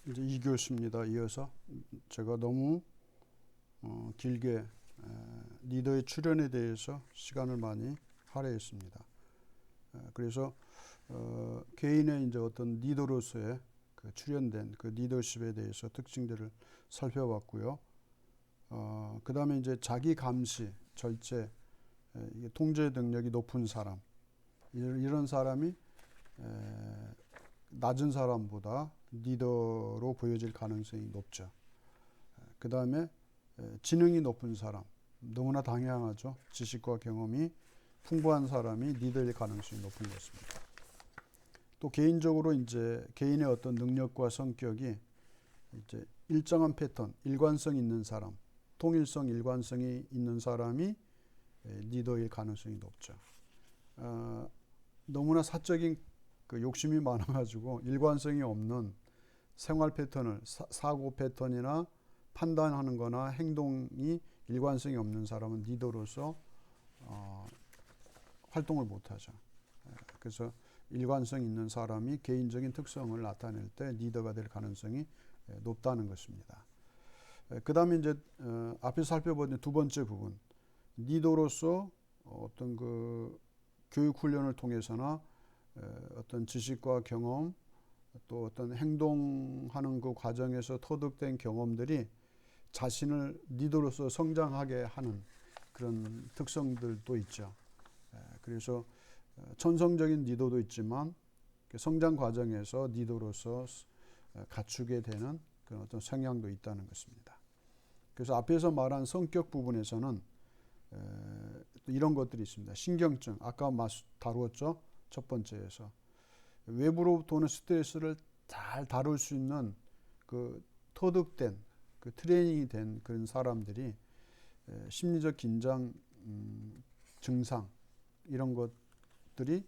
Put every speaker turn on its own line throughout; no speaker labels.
이제 2교시입니다. 이어서 제가 너무 길게 리더의 출현에 대해서 시간을 많이 할애했습니다. 그래서 개인의 이제 어떤 리더로서의 그 출현된 그 리더십에 대해서 특징들을 살펴봤고요. 그 다음에 이제 자기 감시, 절제, 통제 능력이 높은 사람, 이런 사람이 낮은 사람보다 리더로 보여질 가능성이 높죠. 그 다음에 지능이 높은 사람, 너무나 당연하죠. 지식과 경험이 풍부한 사람이 리더일 가능성이 높은 것입니다. 또 개인적으로 이제 개인의 어떤 능력과 성격이 이제 일정한 패턴, 일관성 있는 사람, 통일성, 일관성이 있는 사람이 리더일 가능성이 높죠. 너무나 사적인 그 욕심이 많아가지고 일관성이 없는 생활 패턴을 사고 패턴이나 판단하는 거나 행동이 일관성이 없는 사람은 리더로서 활동을 못하죠. 그래서 일관성 있는 사람이 개인적인 특성을 나타낼 때 리더가 될 가능성이 높다는 것입니다. 그 다음에 이제 앞에서 살펴본 두 번째 부분, 리더로서 어떤 그 교육 훈련을 통해서나 어떤 지식과 경험 또 어떤 행동하는 그 과정에서 터득된 경험들이 자신을 리더로서 성장하게 하는 그런 특성들도 있죠. 그래서 천성적인 리더도 있지만 성장 과정에서 리더로서 갖추게 되는 그런 어떤 성향도 있다는 것입니다. 그래서 앞에서 말한 성격 부분에서는 또 이런 것들이 있습니다. 신경증, 아까 다루었죠. 첫 번째에서 외부로부터 오는 스트레스를 잘 다룰 수 있는 그 터득된 그 트레이닝이 된 그런 사람들이 심리적 긴장 증상 이런 것들이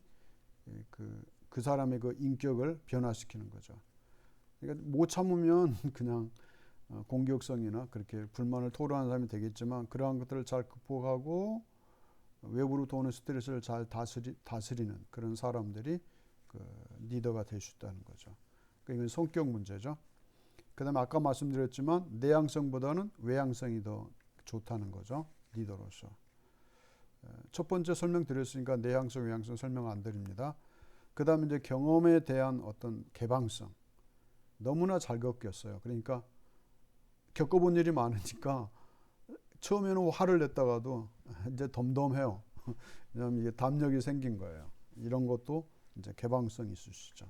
그 사람의 그 인격을 변화시키는 거죠. 그러니까 못 참으면 그냥 공격성이나 그렇게 불만을 토로하는 사람이 되겠지만 그러한 것들을 잘 극복하고 외부로부터 오는 스트레스를 잘 다스리는 그런 사람들이 그 리더가 될 수 있다는 거죠. 그러니까 이건 성격 문제죠. 그 다음에 아까 말씀드렸지만 내향성보다는 외향성이 더 좋다는 거죠. 리더로서. 첫 번째 설명드렸으니까 내향성, 외향성 설명 안 드립니다. 그 다음에 이제 경험에 대한 어떤 개방성. 너무나 잘 겪었어요. 그러니까 겪어본 일이 많으니까 처음에는 화를 냈다가도 이제 덤덤해요. 왜냐하면 이게 담력이 생긴 거예요. 이런 것도 이제 개방성이 있을 수 있죠.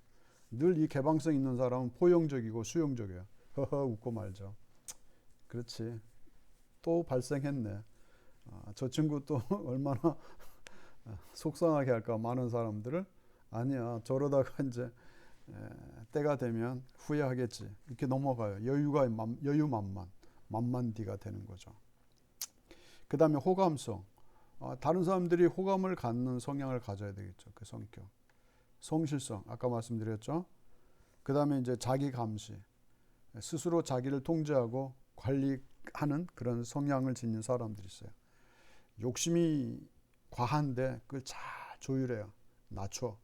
늘 이 개방성 있는 사람은 포용적이고 수용적이에요. 허허 웃고 말죠. 그렇지. 또 발생했네. 저 친구 또 얼마나 속상하게 할까 많은 사람들을 아니야 저러다가 이제 때가 되면 후회하겠지 이렇게 넘어가요. 만만디가 되는 거죠. 그 다음에 호감성. 다른 사람들이 호감을 갖는 성향을 가져야 되겠죠. 그 성격. 성실성. 아까 말씀드렸죠. 그 다음에 이제 자기 감시. 스스로 자기를 통제하고 관리하는 그런 성향을 지닌 사람들이 있어요. 욕심이 과한데 그걸 잘 조율해요. 낮춰.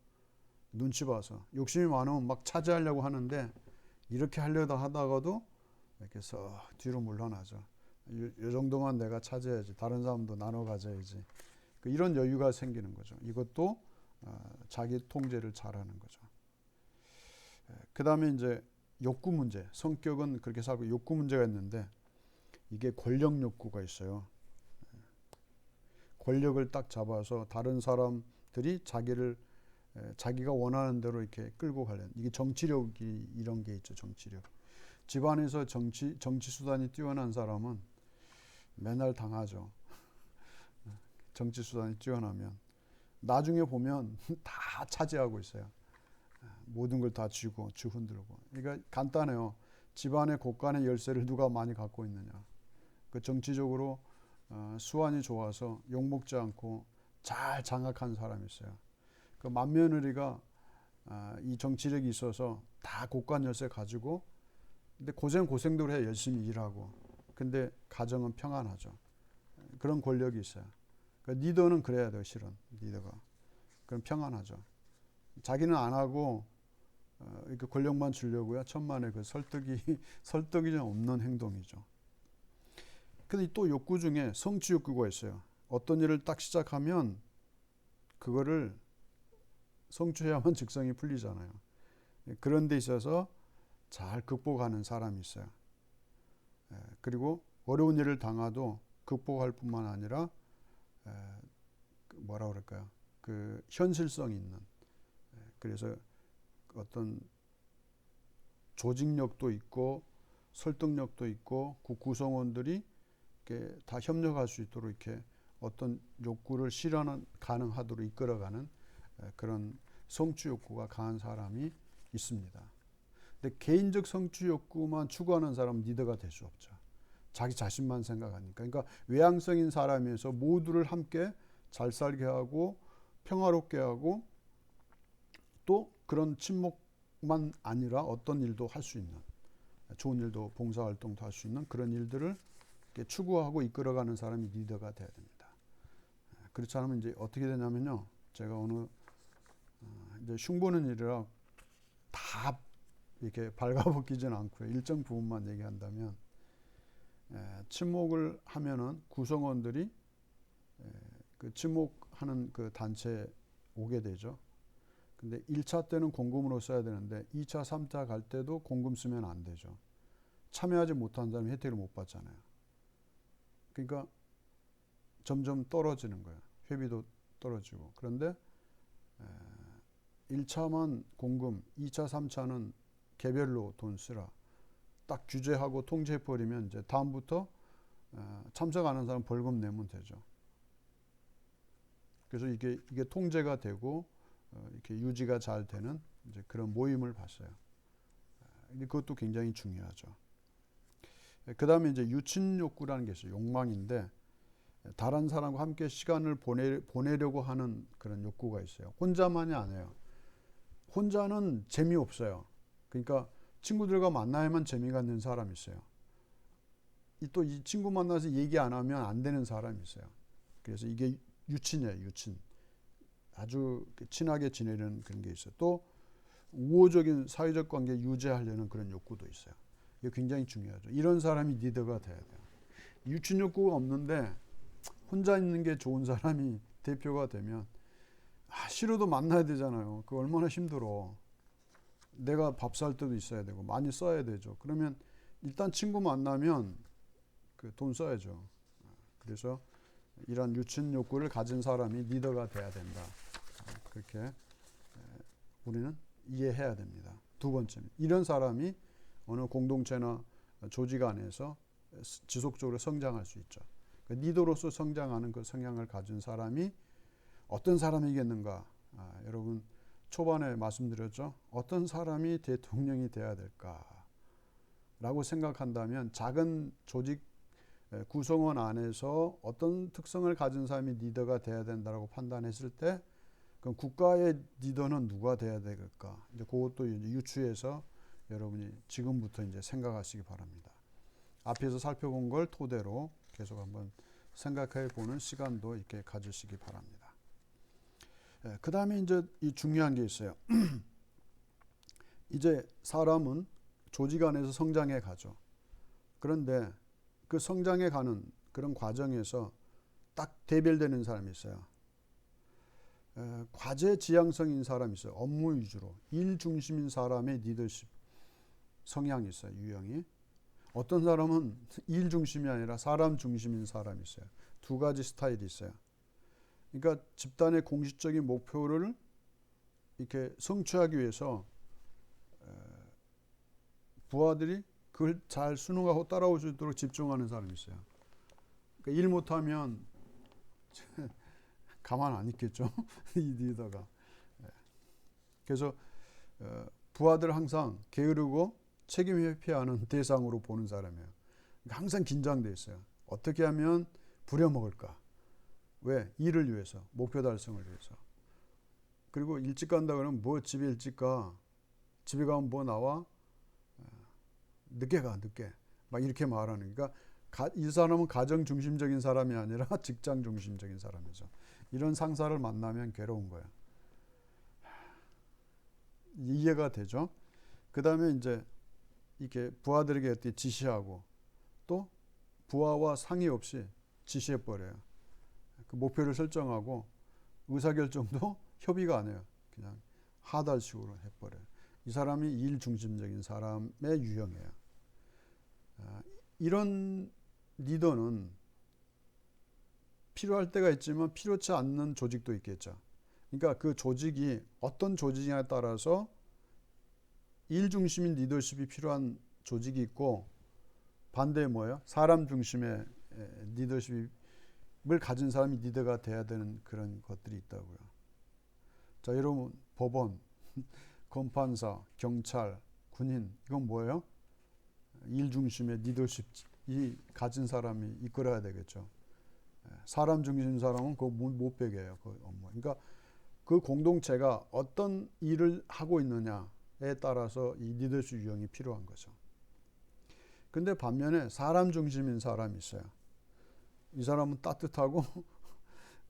눈치 봐서. 욕심이 많으면 막 차지하려고 하는데 이렇게 하려다 하다가도 이렇게 썩 뒤로 물러나죠. 이 정도만 내가 차지해야지. 다른 사람도 나눠 가져야지. 이런 여유가 생기는 거죠. 이것도 자기 통제를 잘하는 거죠. 그 다음에 이제 욕구 문제. 성격은 그렇게 살고 욕구 문제가 있는데 이게 권력 욕구가 있어요. 권력을 딱 잡아서 다른 사람들이 자기가 원하는 대로 이렇게 끌고 가려는 이게 정치력이 이런 게 있죠. 정치력. 집안에서 정치 수단이 뛰어난 사람은 맨날 당하죠. 정치 수단이 뛰어나면 나중에 보면 다 차지하고 있어요. 모든 걸 다 쥐고 쥐 흔들고. 그러니까 간단해요. 집안의 곳간의 열쇠를 누가 많이 갖고 있느냐. 그 정치적으로 수완이 좋아서 욕먹지 않고 잘 장악한 사람이 있어요. 그 맏며느리가 이 정치력이 있어서 다 곳간 열쇠 가지고 근데 고생대로 해 열심히 일하고 근데 가정은 평안하죠. 그런 권력이 있어요. 그러니까 리더는 그래야 돼요. 실은 리더가 그럼 평안하죠. 자기는 안 하고 이렇게 권력만 주려고요. 천만의 그 설득이 좀 없는 행동이죠. 근데 또 욕구 중에 성취 욕구가 있어요. 어떤 일을 딱 시작하면 그거를 성취해야만 직성이 풀리잖아요. 그런 데 있어서 잘 극복하는 사람이 있어요. 그리고 어려운 일을 당해도 극복할 뿐만 아니라 뭐라 그럴까요? 그 현실성 있는, 그래서 어떤 조직력도 있고 설득력도 있고 그 구성원들이 이렇게 다 협력할 수 있도록 이렇게 어떤 욕구를 실현 가능하도록 이끌어가는 그런 성취 욕구가 강한 사람이 있습니다. 근데 개인적 성취 욕구만 추구하는 사람은 리더가 될 수 없죠. 자기 자신만 생각하니까. 그러니까 외향성인 사람에서 모두를 함께 잘 살게 하고 평화롭게 하고 또 그런 친목만 아니라 어떤 일도 할 수 있는, 좋은 일도 봉사활동도 할 수 있는 그런 일들을 추구하고 이끌어가는 사람이 리더가 돼야 됩니다. 그렇지 않으면 이제 어떻게 되냐면요. 제가 오늘 이제 흉보는 일이라 다 이렇게 발가벗기지는 않고요. 일정 부분만 얘기한다면 친목을 하면은 구성원들이 그 친목하는 그 단체에 오게 되죠. 근데 1차 때는 공금으로 써야 되는데 2차, 3차 갈 때도 공금 쓰면 안 되죠. 참여하지 못한 사람이 혜택을 못 받잖아요. 그러니까 점점 떨어지는 거예요. 회비도 떨어지고. 그런데 1차만 공금, 2차, 3차는 개별로 돈 쓰라. 딱 규제하고 통제해버리면 이제 다음부터 참석 안 하는 사람 벌금 내면 되죠. 그래서 이게 통제가 되고 이렇게 유지가 잘 되는 이제 그런 모임을 봤어요. 그것도 굉장히 중요하죠. 그 다음에 이제 유친 욕구라는 게 있어요. 욕망인데 다른 사람과 함께 시간을 보내려고 하는 그런 욕구가 있어요. 혼자만이 아니에요. 혼자는 재미없어요. 그러니까 친구들과 만나야만 재미가 있는 사람이 있어요. 또 이 친구 만나서 얘기 안 하면 안 되는 사람이 있어요. 그래서 이게 유친이에요. 유친. 아주 친하게 지내려는 그런 게 있어요. 또 우호적인 사회적 관계 유지하려는 그런 욕구도 있어요. 이게 굉장히 중요하죠. 이런 사람이 리더가 돼야 돼요. 유친 욕구가 없는데 혼자 있는 게 좋은 사람이 대표가 되면 싫어도 만나야 되잖아요. 그거 얼마나 힘들어. 내가 밥 살 때도 있어야 되고 많이 써야 되죠. 그러면 일단 친구 만나면 그 돈 써야죠. 그래서 이런 유친 욕구를 가진 사람이 리더가 돼야 된다. 그렇게 우리는 이해해야 됩니다. 두 번째는 이런 사람이 어느 공동체나 조직 안에서 지속적으로 성장할 수 있죠. 리더로서 성장하는 그 성향을 가진 사람이 어떤 사람이겠는가? 여러분 초반에 말씀드렸죠. 어떤 사람이 대통령이 돼야 될까라고 생각한다면 작은 조직 구성원 안에서 어떤 특성을 가진 사람이 리더가 돼야 된다고 판단했을 때 그럼 국가의 리더는 누가 돼야 될까? 이제 그것도 이제 유추해서 여러분이 지금부터 이제 생각하시기 바랍니다. 앞에서 살펴본 걸 토대로 계속 한번 생각해 보는 시간도 이렇게 가지시기 바랍니다. 그 다음에 이제 이 중요한 게 있어요. 이제 사람은 조직 안에서 성장해 가죠. 그런데 그 성장해 가는 그런 과정에서 딱 대별되는 사람이 있어요. 과제 지향성인 사람이 있어요. 업무 위주로. 일 중심인 사람의 리더십 성향이 있어요. 유형이. 어떤 사람은 일 중심이 아니라 사람 중심인 사람이 있어요. 두 가지 스타일이 있어요. 그러니까 집단의 공식적인 목표를 이렇게 성취하기 위해서 부하들이 그걸 잘 순응하고 따라올 수 있도록 집중하는 사람이 있어요. 그러니까 일 못하면 가만 안 있겠죠. 이 리더가. 그래서 부하들 항상 게으르고 책임 회피하는 대상으로 보는 사람이에요. 그러니까 항상 긴장돼 있어요. 어떻게 하면 부려먹을까? 왜? 일을 위해서, 목표 달성을 위해서. 그리고 일찍 간다 그러면 뭐 집에 일찍 가? 집에 가면 뭐 나와? 늦게 가, 늦게. 막 이렇게 말하는. 그러니까 이 사람은 가정 중심적인 사람이 아니라 직장 중심적인 사람이죠. 이런 상사를 만나면 괴로운 거예요. 이해가 되죠? 그 다음에 이제 이렇게 부하들에게 어떻게 지시하고 또 부하와 상의 없이 지시해 버려요. 그 목표를 설정하고 의사결정도 협의가 안 해요. 그냥 하달식으로 해버려요. 이 사람이 일 중심적인 사람의 유형이에요. 이런 리더는 필요할 때가 있지만 필요치 않는 조직도 있겠죠. 그러니까 그 조직이 어떤 조직이냐에 따라서 일 중심인 리더십이 필요한 조직이 있고 반대에 뭐예요? 사람 중심의 리더십을 가진 사람이 리더가 돼야 되는 그런 것들이 있다고요. 자, 여러분 법원, 검판사, 경찰, 군인 이건 뭐예요? 일 중심의 리더십이 가진 사람이 이끌어야 되겠죠. 사람 중심 사람은 그거 못 배겨요. 그 업무. 그러니까 그 공동체가 어떤 일을 하고 있느냐에 따라서 이 리더십 유형이 필요한 거죠. 근데 반면에 사람 중심인 사람이 있어요. 이 사람은 따뜻하고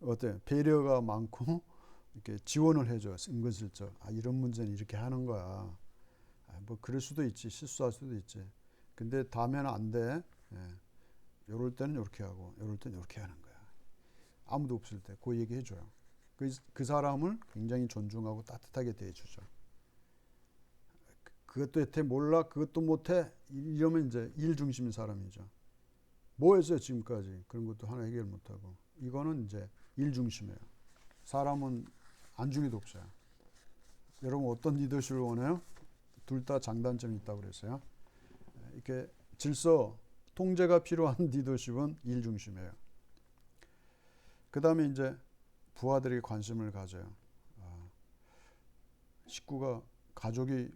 어때? 배려가 많고 이렇게 지원을 해줘요. 은근슬쩍. 이런 문제는 이렇게 하는 거야. 뭐 그럴 수도 있지. 실수할 수도 있지. 근데 다음에는 안 돼. 요럴 때는 이렇게 하고 요럴 때는 이렇게 하는 거야. 아무도 없을 때 그 얘기 해줘요. 그 사람을 굉장히 존중하고 따뜻하게 대해주죠. 그것도 여태 몰라, 그것도 못해 이러면 이제 일 중심인 사람이죠. 뭐 했어요 지금까지? 그런 것도 하나 해결 못하고. 이거는 이제 일 중심이에요. 사람은 안중에도 없어요. 여러분 어떤 리더십을 원해요? 둘 다 장단점이 있다고 그랬어요. 이렇게 질서, 통제가 필요한 리더십은 일 중심이에요. 그 다음에 이제 부하들에게 관심을 가져요. 식구가 가족이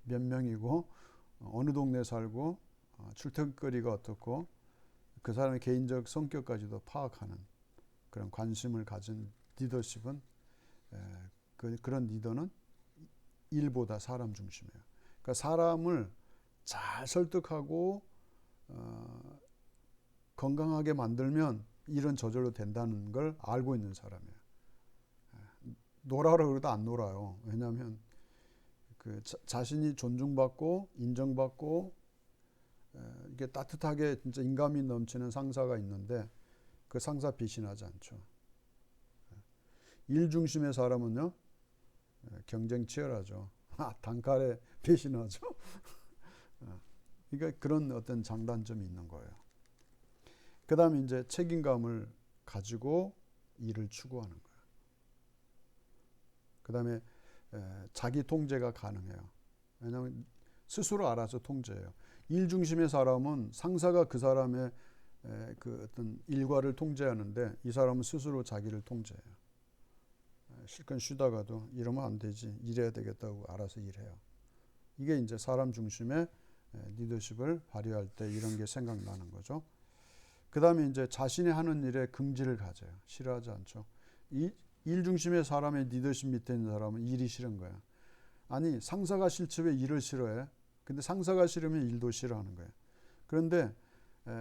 몇 명이고 어느 동네에 살고 출퇴근거리가 어떻고 그 사람의 개인적 성격까지도 파악하는 그런 관심을 가진 리더십은 그런 리더는 일보다 사람 중심이에요. 그러니까 사람을 잘 설득하고 건강하게 만들면 일은 저절로 된다는 걸 알고 있는 사람이에요. 놀아라 그러다 안 놀아요. 왜냐하면 그 자신이 존중받고 인정받고 이게 따뜻하게 진짜 인감이 넘치는 상사가 있는데 그 상사 배신하지 않죠. 일 중심의 사람은요 경쟁 치열하죠. 단칼에 배신하죠. 그러니까 그런 어떤 장단점이 있는 거예요. 그 다음에 이제 책임감을 가지고 일을 추구하는 거예요. 그 다음에 자기 통제가 가능해요. 왜냐하면 스스로 알아서 통제해요. 일 중심의 사람은 상사가 그 사람의 그 어떤 일과를 통제하는데 이 사람은 스스로 자기를 통제해요. 실컷 쉬다가도 이러면 안 되지, 일해야 되겠다고 알아서 일해요. 이게 이제 사람 중심의 리더십을 발휘할 때 이런 게 생각나는 거죠. 그 다음에 이제 자신이 하는 일에 긍지를 가져요. 싫어하지 않죠. 일 중심의 사람의 리더십 밑에 있는 사람은 일이 싫은 거야. 아니 상사가 싫지 왜 일을 싫어해? 근데 상사가 싫으면 일도 싫어하는 거예요. 그런데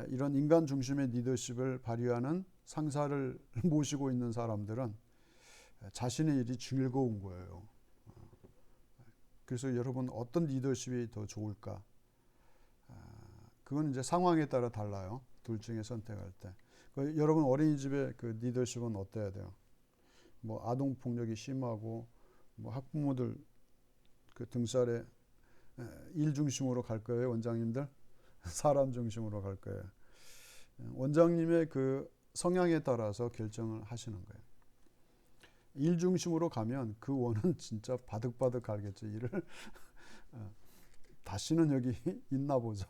이런 인간 중심의 리더십을 발휘하는 상사를 모시고 있는 사람들은 자신의 일이 즐거운 거예요. 그래서 여러분 어떤 리더십이 더 좋을까? 그건 이제 상황에 따라 달라요. 둘 중에 선택할 때. 여러분 어린이집의 그 리더십은 어때야 돼요? 뭐 아동 폭력이 심하고 뭐 학부모들 그 등살에 일 중심으로 갈 거예요, 원장님들? 사람 중심으로 갈 거예요. 원장님의 그 성향에 따라서 결정을 하시는 거예요. 일 중심으로 가면 그 원은 진짜 바득바득 갈겠죠, 일을. 다시는 여기 있나 보자.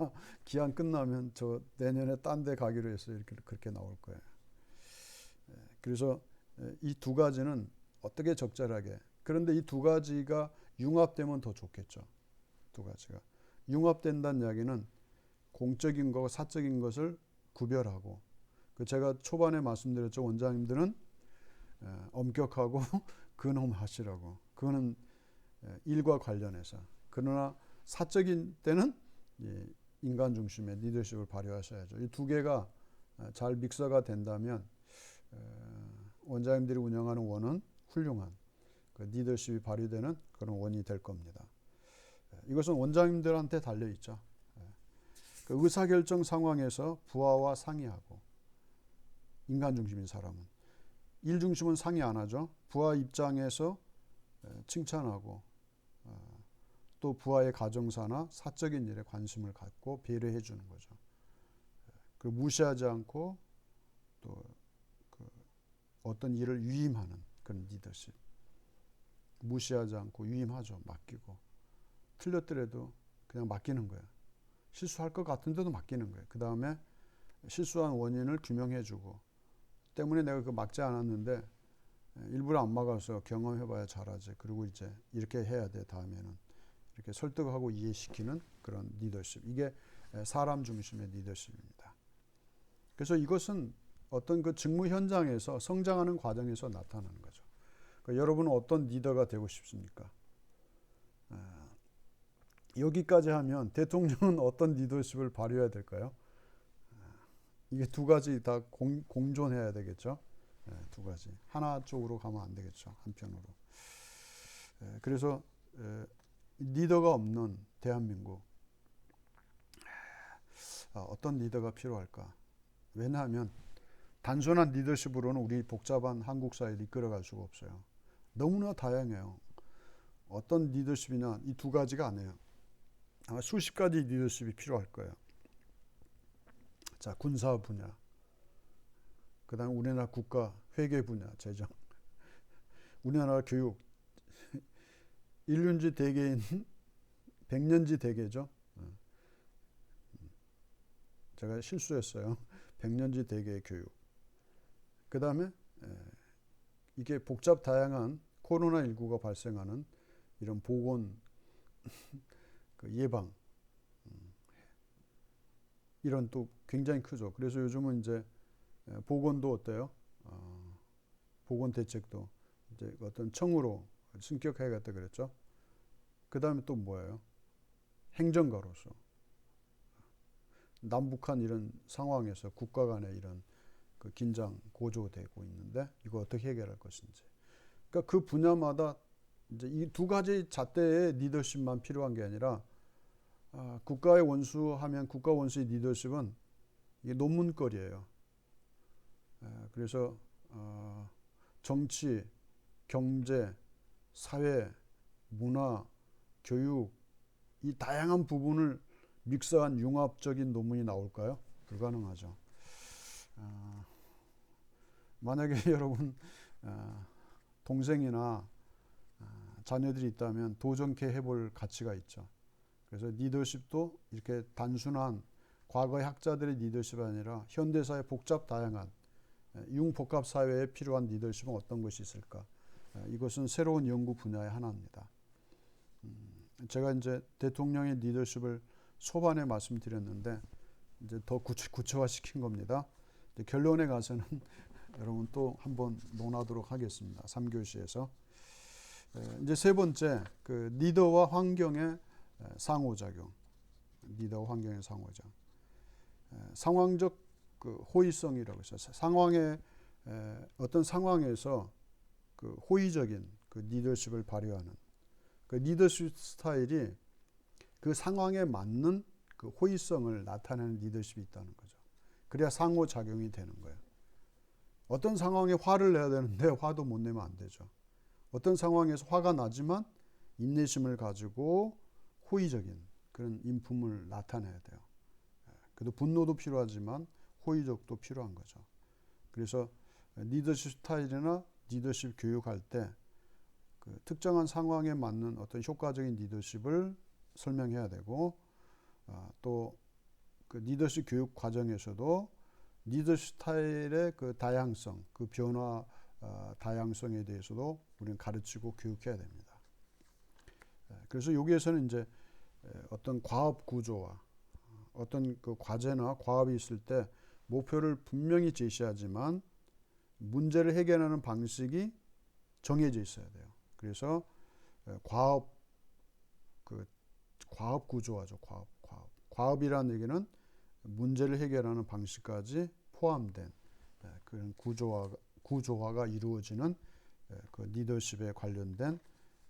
기한 끝나면 저 내년에 딴 데 가기로 해서 이렇게 그렇게 나올 거예요. 그래서 이 두 가지는 어떻게 적절하게. 그런데 이 두 가지가 융합되면 더 좋겠죠. 두 가지가. 융합된다는 이야기는 공적인 것과 사적인 것을 구별하고. 제가 초반에 말씀드렸죠. 원장님들은 엄격하고 근엄하시라고. 그거는 일과 관련해서. 그러나 사적인 때는 인간 중심의 리더십을 발휘하셔야죠. 이 두 개가 잘 믹서가 된다면 원장님들이 운영하는 원은 훌륭한 그 리더십이 발휘되는 그런 원이 될 겁니다. 이것은 원장님들한테 달려 있죠. 그 의사결정 상황에서 부하와 상의하고, 인간 중심인 사람은 일 중심은 상의 안 하죠. 부하 입장에서 칭찬하고 또 부하의 가정사나 사적인 일에 관심을 갖고 배려해 주는 거죠. 그 무시하지 않고 또 그 어떤 일을 위임하는 그런 리더십. 무시하지 않고 위임하죠. 맡기고. 틀렸더라도 그냥 맡기는 거예요. 실수할 것 같은데도 맡기는 거예요. 그 다음에 실수한 원인을 규명해 주고, 때문에 내가 그 막지 않았는데 일부러 안 막아서 경험해봐야 잘하지. 그리고 이제 이렇게 해야 돼. 다음에는 이렇게 설득하고 이해시키는 그런 리더십. 이게 사람 중심의 리더십입니다. 그래서 이것은 어떤 그 직무 현장에서 성장하는 과정에서 나타나는 거죠. 그러니까 여러분은 어떤 리더가 되고 싶습니까? 여기까지 하면 대통령은 어떤 리더십을 발휘해야 될까요? 이게 두 가지 다 공존해야 되겠죠. 두 가지. 하나 쪽으로 가면 안 되겠죠. 한편으로. 그래서 리더가 없는 대한민국, 어떤 리더가 필요할까? 왜냐하면 단순한 리더십으로는 우리 복잡한 한국 사회를 이끌어갈 수가 없어요. 너무나 다양해요. 어떤 리더십이냐, 이 두 가지가 아니에요. 아마 수십 가지 리더십이 필요할 거예요. 자, 군사 분야, 그 다음 우리나라 국가 회계 분야, 재정, 우리나라 교육, 인륜지 대계인 백년지 대계죠. 제가 실수했어요. 백년지 대계의 교육. 그 다음에 이게 복잡 다양한 코로나19가 발생하는 이런 보건 그 예방, 이런 또 굉장히 크죠. 그래서 요즘은 이제 보건도 어때요? 보건 대책도 이제 어떤 청으로 승격해야겠다 그랬죠. 그 다음에 또 뭐예요? 행정가로서 남북한 이런 상황에서 국가 간의 이런 그 긴장 고조되고 있는데 이거 어떻게 해결할 것인지. 그러니까 그 분야마다 이제 이 두 가지 잣대의 리더십만 필요한 게 아니라 국가의 원수하면 국가 원수의 리더십은 이게 논문거리예요. 그래서 정치, 경제, 사회, 문화, 교육 이 다양한 부분을 믹스한 융합적인 논문이 나올까요? 불가능하죠. 만약에 여러분 동생이나 자녀들이 있다면 도전케 해볼 가치가 있죠. 그래서 리더십도 이렇게 단순한 과거의 학자들의 리더십이 아니라 현대사의 복잡 다양한 융복합 사회에 필요한 리더십은 어떤 것이 있을까? 이것은 새로운 연구 분야의 하나입니다. 제가 이제 대통령의 리더십을 초반에 말씀드렸는데 이제 더 구체화시킨 겁니다. 결론에 가서는 여러분 또 한번 논하도록 하겠습니다. 3교시에서. 이제 세 번째, 그 리더와 환경의 상호작용. 리더와 환경의 상호작용. 상황적 그 호의성이라고 해서 상황의 어떤 상황에서 그 호의적인 그 리더십을 발휘하는 그 리더십 스타일이 그 상황에 맞는 그 호의성을 나타내는 리더십이 있다는 거죠. 그래야 상호작용이 되는 거예요. 어떤 상황에 화를 내야 되는데 화도 못 내면 안 되죠. 어떤 상황에서 화가 나지만 인내심을 가지고 호의적인 그런 인품을 나타내야 돼요. 그래도 분노도 필요하지만 호의적도 필요한 거죠. 그래서 리더십 스타일이나 리더십 교육할 때 그 특정한 상황에 맞는 어떤 효과적인 리더십을 설명해야 되고 또 그 리더십 교육 과정에서도 리더십 스타일의 그 다양성, 그 변화 다양성에 대해서도 우리는 가르치고 교육해야 됩니다. 그래서 여기에서는 이제 어떤 과업 구조와 어떤 그 과제나 과업이 있을 때 목표를 분명히 제시하지만 문제를 해결하는 방식이 정해져 있어야 돼요. 그래서 과업 구조화죠. 과업이라는 얘기는 문제를 해결하는 방식까지 포함된 그런 구조화가 이루어지는 그 리더십에 관련된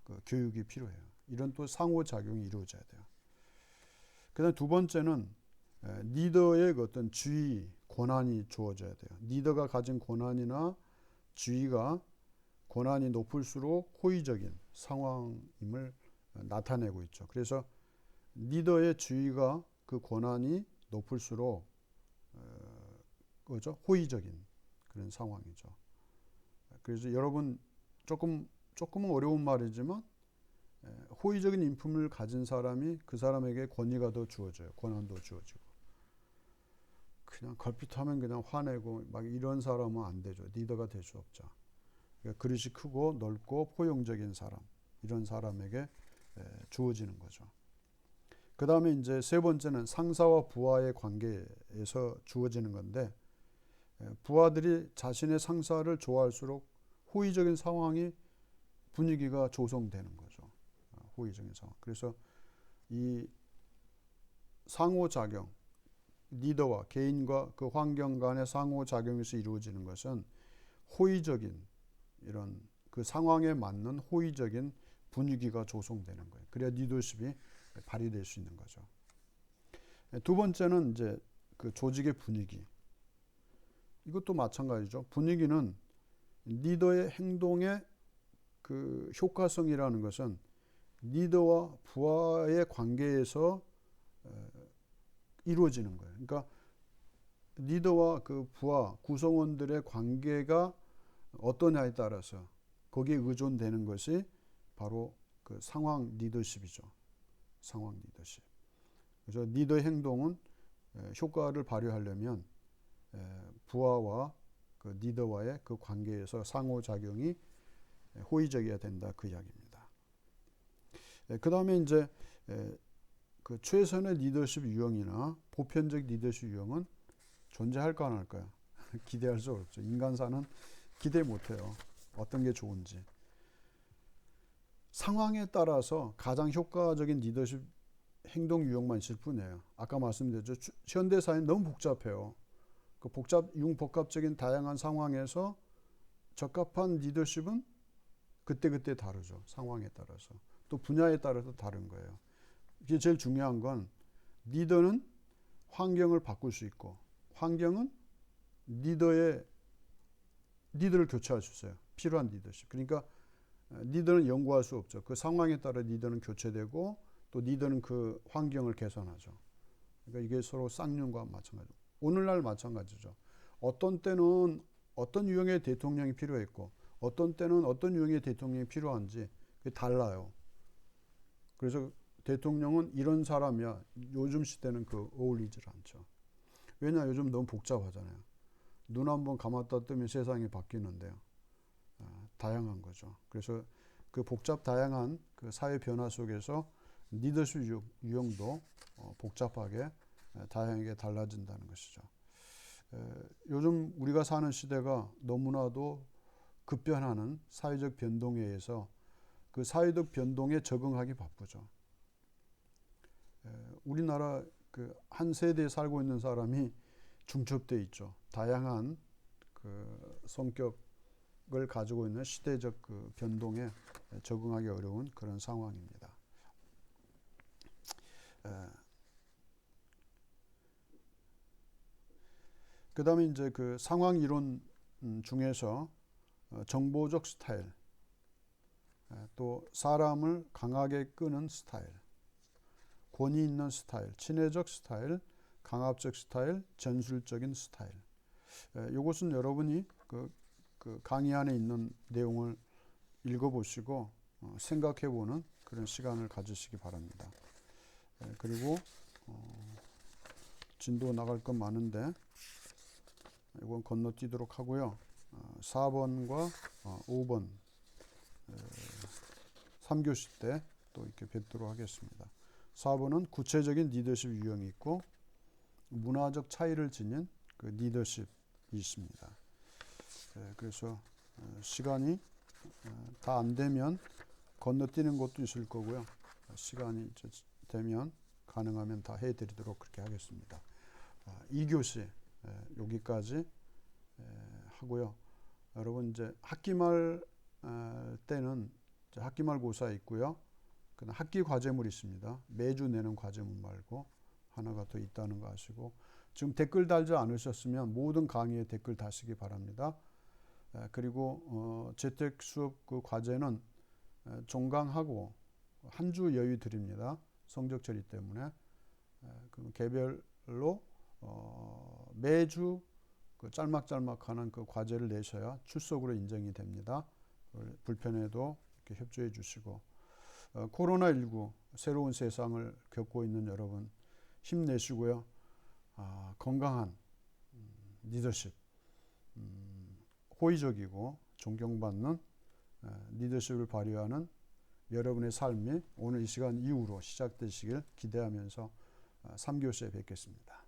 그 교육이 필요해요. 이런 또 상호작용이 이루어져야 돼요. 그다음 두 번째는 리더의 어떤 지위, 권한이 주어져야 돼요. 리더가 가진 권한이나 지위가 권한이 높을수록 호의적인 상황임을 나타내고 있죠. 그래서 리더의 지위가 그 권한이 높을수록 그죠? 호의적인 그런 상황이죠. 그래서 여러분 조금은 어려운 말이지만 호의적인 인품을 가진 사람이 그 사람에게 권위가 더 주어져요. 권한도 주어지고. 그냥 걸핏하면 그냥 화내고 막 이런 사람은 안 되죠. 리더가 될 수 없죠. 그러니까 그릇이 크고 넓고 포용적인 사람, 이런 사람에게 주어지는 거죠. 그 다음에 이제 세 번째는 상사와 부하의 관계에서 주어지는 건데, 부하들이 자신의 상사를 좋아할수록 호의적인 상황이 분위기가 조성되는 거죠. 호의적인 상황. 그래서 이 상호작용, 리더와 개인과 그 환경 간의 상호작용에서 이루어지는 것은 호의적인 이런 그 상황에 맞는 호의적인 분위기가 조성되는 거예요. 그래야 리더십이 발휘될 수 있는 거죠. 두 번째는 이제 그 조직의 분위기. 이것도 마찬가지죠. 분위기는 리더의 행동의 그 효과성이라는 것은 리더와 부하의 관계에서 이루어지는 거예요. 그러니까 리더와 그 부하 구성원들의 관계가 어떠냐에 따라서 거기에 의존되는 것이 바로 그 상황 리더십이죠. 상황 리더십. 그래서 리더의 행동은 효과를 발휘하려면 부하와 그 리더와의 그 관계에서 상호작용이 호의적이어야 된다, 그 이야기입니다. 그 다음에 이제 그 최선의 리더십 유형이나 보편적 리더십 유형은 존재할까 안 할까요? 기대할 수 없죠. 인간사는 기대 못해요. 어떤 게 좋은지. 상황에 따라서 가장 효과적인 리더십 행동 유형만 있을 뿐이에요. 아까 말씀드렸죠. 현대사회는 너무 복잡해요. 그 융복합적인 다양한 상황에서 적합한 리더십은 그때그때 다르죠. 상황에 따라서. 또 분야에 따라서 다른 거예요. 이게 제일 중요한 건 리더는 환경을 바꿀 수 있고 환경은 리더를 교체할 수 있어요. 필요한 리더십. 그러니까 리더는 연구할 수 없죠. 그 상황에 따라 리더는 교체되고 또 리더는 그 환경을 개선하죠. 그러니까 이게 서로 쌍용과 마찬가지죠. 오늘날 마찬가지죠. 어떤 때는 어떤 유형의 대통령이 필요했고 어떤 때는 어떤 유형의 대통령이 필요한지 그게 달라요. 그래서 대통령은 이런 사람이야. 요즘 시대는 그 어울리질 않죠. 왜냐? 요즘 너무 복잡하잖아요. 눈 한번 감았다 뜨면 세상이 바뀌는데요. 다양한 거죠. 그래서 그 복잡 다양한 그 사회 변화 속에서 리더십 유형도 복잡하게 다양하게 달라진다는 것이죠. 요즘 우리가 사는 시대가 너무나도 급변하는 사회적 변동에 의해서 그 사회적 변동에 적응하기 바쁘죠. 우리나라 그 한 세대에 살고 있는 사람이 중첩되어 있죠. 다양한 그 성격을 가지고 있는 시대적 그 변동에 적응하기 어려운 그런 상황입니다. 그 다음에 이제 그 상황 이론 중에서 정보적 스타일, 또 사람을 강하게 끄는 스타일, 권위 있는 스타일, 친화적 스타일, 강압적 스타일, 전술적인 스타일. 이것은 여러분이 그 강의 안에 있는 내용을 읽어보시고 생각해보는 그런 시간을 가지시기 바랍니다. 그리고 진도 나갈 건 많은데 이건 건너뛰도록 하고요. 4번과 5번 3교시 때 또 이렇게 뵙도록 하겠습니다. 4번은 구체적인 리더십 유형이 있고 문화적 차이를 지닌 그 리더십이 있습니다. 그래서 시간이 다 안 되면 건너뛰는 것도 있을 거고요. 시간이 되면 가능하면 다 해드리도록 그렇게 하겠습니다. 2교시 여기까지 하고요. 여러분 이제 학기말 때는 학기말 고사 있고요. 그다음 학기 과제물이 있습니다. 매주 내는 과제물 말고 하나가 더 있다는 거 아시고, 지금 댓글 달지 않으셨으면 모든 강의에 댓글 다시기 바랍니다. 그리고 재택 수업 그 과제는 종강하고 한 주 여유 드립니다. 성적 처리 때문에. 그 개별로 매주 그 짤막짤막하는 그 과제를 내셔야 출석으로 인정이 됩니다. 불편해도 이렇게 협조해 주시고, 코로나19 새로운 세상을 겪고 있는 여러분 힘내시고요. 건강한 리더십, 호의적이고 존경받는 리더십을 발휘하는 여러분의 삶이 오늘 이 시간 이후로 시작되시길 기대하면서 3교시에 뵙겠습니다.